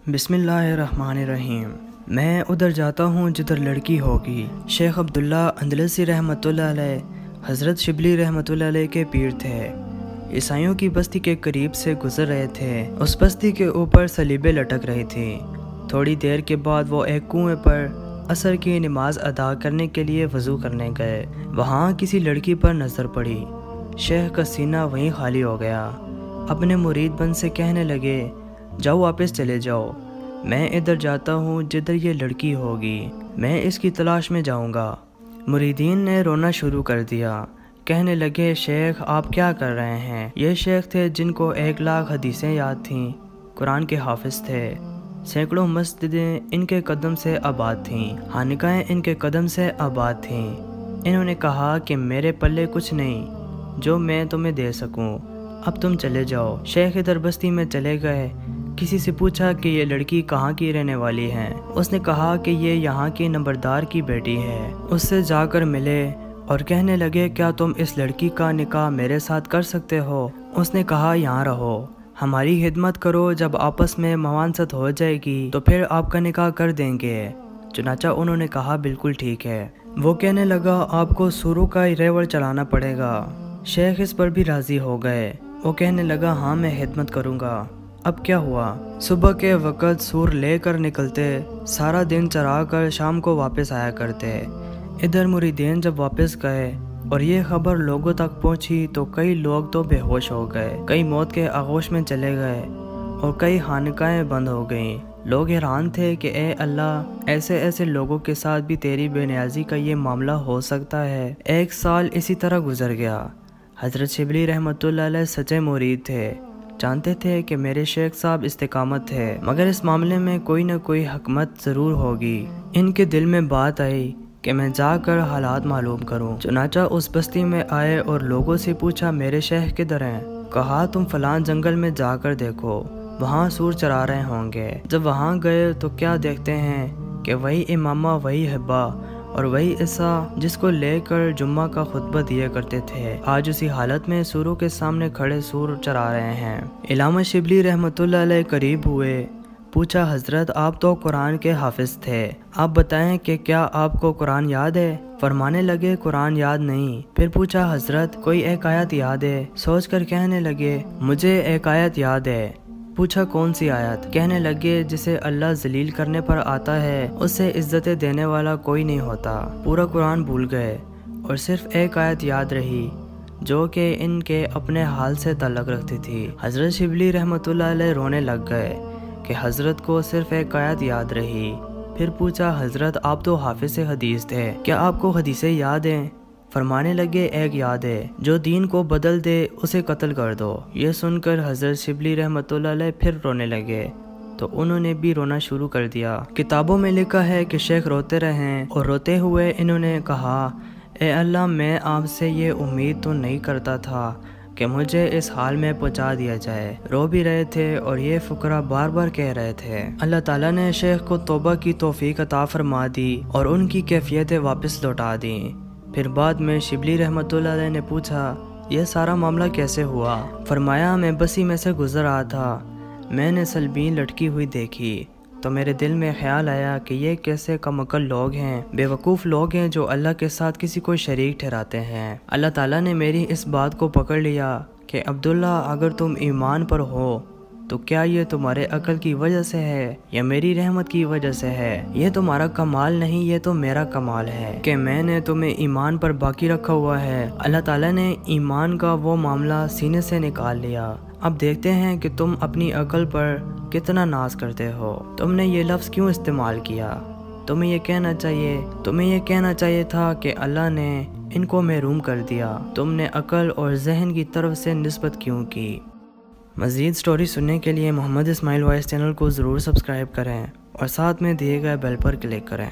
बिस्मिल्लाहिर्रहमानिर्रहीम। मैं उधर जाता हूँ जिधर लड़की होगी। शेख अब्दुल्ला अंदलसी रहमतुल्लाह अलैह हज़रत शिबली रहमतुल्लाह अलैह के पीर थे। ईसाइयों की बस्ती के करीब से गुजर रहे थे। उस बस्ती के ऊपर सलीबें लटक रही थी। थोड़ी देर के बाद वो एक कुएं पर असर की नमाज अदा करने के लिए वज़ू करने गए। वहाँ किसी लड़की पर नज़र पड़ी। शेख का सीना वहीं खाली हो गया। अपने मुरीद बन से कहने लगे, जाओ वापस चले जाओ, मैं इधर जाता हूँ जिधर ये लड़की होगी, मैं इसकी तलाश में जाऊँगा। मुरीदीन ने रोना शुरू कर दिया। कहने लगे, शेख आप क्या कर रहे हैं? ये शेख थे जिनको 1 लाख हदीसें याद थीं, कुरान के हाफिज थे। सैकड़ों मस्जिदें इनके कदम से आबाद थीं, खानकाहें इनके कदम से आबाद थीं। इन्होंने कहा कि मेरे पल्ले कुछ नहीं जो मैं तुम्हें दे सकूं, अब तुम चले जाओ। शेख इधर बस्ती में चले गए। किसी से पूछा कि ये लड़की कहाँ की रहने वाली है। उसने कहा कि ये यहाँ की नंबरदार की बेटी है। उससे जाकर मिले और कहने लगे, क्या तुम इस लड़की का निकाह मेरे साथ कर सकते हो? उसने कहा, यहाँ रहो, हमारी खिदमत करो, जब आपस में मवानसत हो जाएगी तो फिर आपका निकाह कर देंगे। चुनाचा उन्होंने कहा, बिल्कुल ठीक है। वो कहने लगा, आपको सूरों का रेवड़ चलाना पड़ेगा। शेख इस पर भी राजी हो गए। वो कहने लगा, हाँ मैं खिदमत करूँगा। अब क्या हुआ? सुबह के वक़्त सूर लेकर निकलते, सारा दिन चरा कर शाम को वापस आया करते। इधर मुरीदीन जब वापस गए और ये खबर लोगों तक पहुंची तो कई लोग तो बेहोश हो गए, कई मौत के आगोश में चले गए और कई खानकाहें बंद हो गईं। लोग हैरान थे कि ए अल्लाह, ऐसे ऐसे लोगों के साथ भी तेरी बेनियाजी का ये मामला हो सकता है। 1 साल इसी तरह गुजर गया। हज़रत शिबली रहमतुल्लाह अलैह सच्चे मुरीद थे, जानते थे कि मेरे शेख साहब इस्तिकामत थे, मगर इस मामले में कोई न कोई हकमत ज़रूर होगी। इनके दिल में बात आई कि मैं जाकर हालात मालूम करूं। चुनाचा उस बस्ती में आए और लोगों से पूछा, मेरे शेख किधर हैं? कहा, तुम फलान जंगल में जाकर देखो, वहाँ सूर चरा रहे होंगे। जब वहाँ गए तो क्या देखते हैं कि वही इमामा, वही हिब्बा और वही ईसा जिसको लेकर जुम्मा का खुतबा दिया करते थे, आज उसी हालत में सूरों के सामने खड़े सूर चरा रहे हैं। इलामा शिबली रहमतुल्लाह अलैह करीब हुए। पूछा, हजरत आप तो कुरान के हाफिज थे, आप बताएं कि क्या आपको कुरान याद है? फरमाने लगे, कुरान याद नहीं। फिर पूछा, हजरत कोई एक आयत याद है? सोच कर कहने लगे, मुझे एक आयत याद है। पूछा, कौन सी आयत? कहने लगे, जिसे अल्लाह जलील करने पर आता है उससे इज्जत देने वाला कोई नहीं होता। पूरा कुरान भूल गए और सिर्फ एक आयत याद रही जो कि इनके अपने हाल से ताल्लुक़ रखती थी। हज़रत शिबली रहमतुल्लाह अलैह रोने लग गए कि हज़रत को सिर्फ एक आयत याद रही। फिर पूछा, हज़रत आप तो हाफिज़ हदीस थे, क्या आपको हदीसें याद हैं? फरमाने लगे, एक याद है, जो दीन को बदल दे उसे कत्ल कर दो। ये सुनकर हज़रत शिबली रहमतुल्लाह अलैह फिर रोने लगे तो उन्होंने भी रोना शुरू कर दिया। किताबों में लिखा है कि शेख रोते रहे और रोते हुए इन्होंने कहा, ए अल्लाह, मैं आपसे ये उम्मीद तो नहीं करता था कि मुझे इस हाल में पहुंचा दिया जाए। रो भी रहे थे और ये फुकरा बार बार कह रहे थे। अल्लाह ताला ने शेख को तौबा की तौफीक अता फरमा दी और उनकी कैफियतें वापस लौटा दी। फिर बाद में शिबली रहमतुल्लाह अलैह ने पूछा, यह सारा मामला कैसे हुआ? फरमाया, मैं बस्ती में से गुजर रहा था, मैंने सलबीन लटकी हुई देखी तो मेरे दिल में ख्याल आया कि ये कैसे कमअक्ल लोग हैं, बेवकूफ़ लोग हैं जो अल्लाह के साथ किसी को शरीक ठहराते हैं। अल्लाह ताला ने मेरी इस बात को पकड़ लिया कि अब्दुल्ला, अगर तुम ईमान पर हो तो क्या ये तुम्हारे अकल की वजह से है या मेरी रहमत की वजह से है? ये तुम्हारा कमाल नहीं, ये तो मेरा कमाल है कि मैंने तुम्हें ईमान पर बाकी रखा हुआ है। अल्लाह ताला ने ईमान का वो मामला सीने से निकाल लिया। अब देखते हैं कि तुम अपनी अकल पर कितना नाज करते हो। तुमने ये लफ्ज़ क्यों इस्तेमाल किया? तुम्हें ये कहना चाहिए था कि अल्लाह ने इनको महरूम कर दिया। तुमने अकल और जहन की तरफ से निस्बत क्यों की? मज़ीद स्टोरी सुनने के लिए मोहम्मद इस्माइल वॉइस चैनल को ज़रूर सब्सक्राइब करें और साथ में दिए गए बेल पर क्लिक करें।